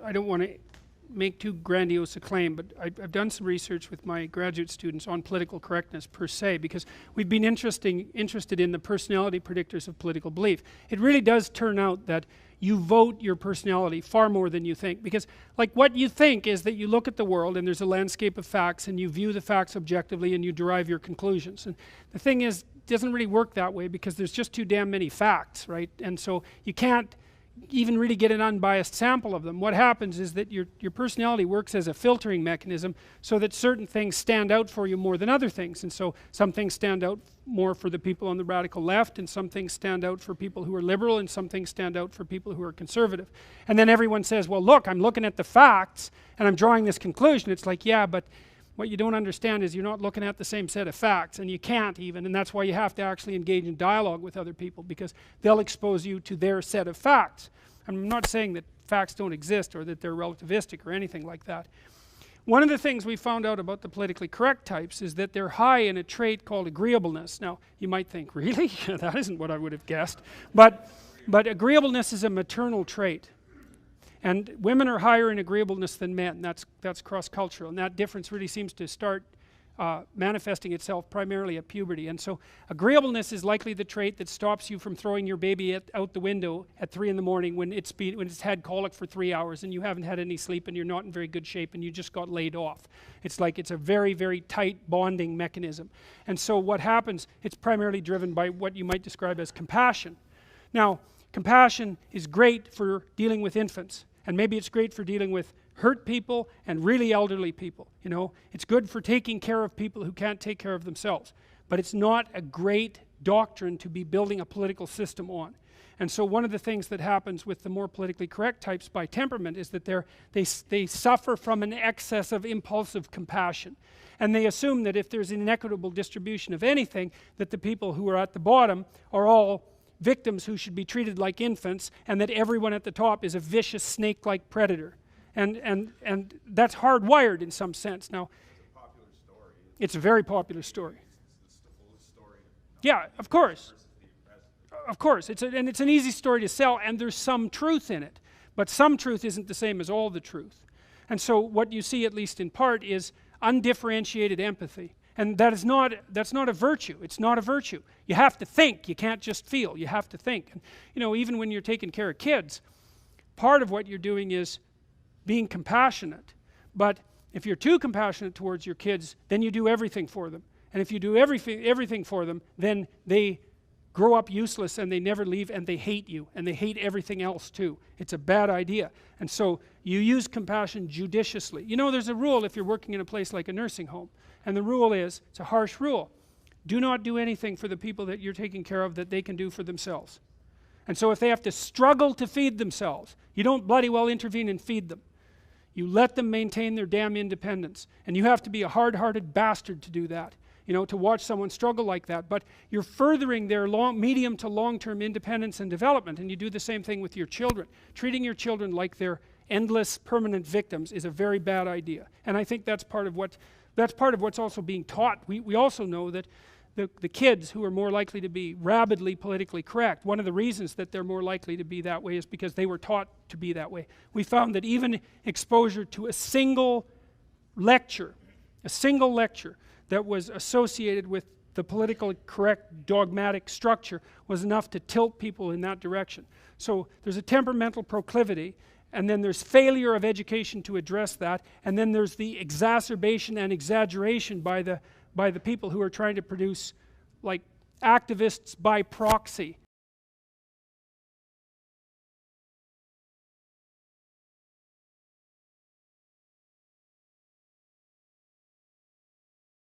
I don't want to make too grandiose a claim, but I've done some research with my graduate students on political correctness per se, because we've been interested in the personality predictors of political belief. It really does turn out that you vote your personality far more than you think, because like what you think is that you look at the world and there's a landscape of facts and you view the facts objectively and you derive your conclusions. And the thing is, it doesn't really work that way because there's just too damn many facts, right? And so you can't even really get an unbiased sample of them. What happens is that your personality works as a filtering mechanism so that certain things stand out for you more than other things. And so some things stand out more for the people on the radical left, and some things stand out for people who are liberal, and some things stand out for people who are conservative. And then everyone says, well look, I'm looking at the facts and I'm drawing this conclusion. It's like, yeah, but what you don't understand is you're not looking at the same set of facts, and you can't even, and that's why you have to actually engage in dialogue with other people, because they'll expose you to their set of facts. I'm not saying that facts don't exist or that they're relativistic or anything like that. One of the things we found out about the politically correct types is that they're high in a trait called agreeableness. Now you might think, really? That isn't what I would have guessed. But agreeableness is a maternal trait. And women are higher in agreeableness than men. That's cross-cultural, and that difference really seems to start manifesting itself primarily at puberty. And so agreeableness is likely the trait that stops you from throwing your baby out the window at 3 in the morning when it's had colic for 3 hours and you haven't had any sleep and you're not in very good shape and you just got laid off. It's like it's a very, very tight bonding mechanism. And so what happens, it's primarily driven by what you might describe as compassion. Now, compassion is great for dealing with infants, and maybe it's great for dealing with hurt people and really elderly people. You know, it's good for taking care of people who can't take care of themselves, but it's not a great doctrine to be building a political system on. And so one of the things that happens with the more politically correct types by temperament is that they suffer from an excess of impulsive compassion, and they assume that if there's an inequitable distribution of anything, that the people who are at the bottom are all victims who should be treated like infants, and that everyone at the top is a vicious snake-like predator. And that's hardwired in some sense. Now, it's a popular story. It's a very popular story. It's the fullest story. Yeah, of course. Of course. And it's an easy story to sell, and there's some truth in it. But some truth isn't the same as all the truth. And so what you see, at least in part, is undifferentiated empathy. And that's not a virtue. It's not a virtue. You have to think. You can't just feel. You have to think. And, you know, even when you're taking care of kids, part of what you're doing is being compassionate. But if you're too compassionate towards your kids, then you do everything for them. And if you do everything for them, then they grow up useless and they never leave and they hate you and they hate everything else too. It's a bad idea. And so you use compassion judiciously. You know, there's a rule if you're working in a place like a nursing home, and the rule is, it's a harsh rule, do not do anything for the people that you're taking care of that they can do for themselves. And so if they have to struggle to feed themselves, you don't bloody well intervene and feed them. You let them maintain their damn independence. And you have to be a hard-hearted bastard to do that, you know, to watch someone struggle like that. But you're furthering their medium to long-term independence and development, and you do the same thing with your children. Treating your children like they're endless permanent victims is a very bad idea. And I think that's part of what's also being taught. We also know that the kids who are more likely to be rabidly politically correct, one of the reasons that they're more likely to be that way is because they were taught to be that way. We found that even exposure to a single lecture that was associated with the politically correct dogmatic structure was enough to tilt people in that direction. So there's a temperamental proclivity, and then there's failure of education to address that, and then there's the exacerbation and exaggeration by the people who are trying to produce like activists by proxy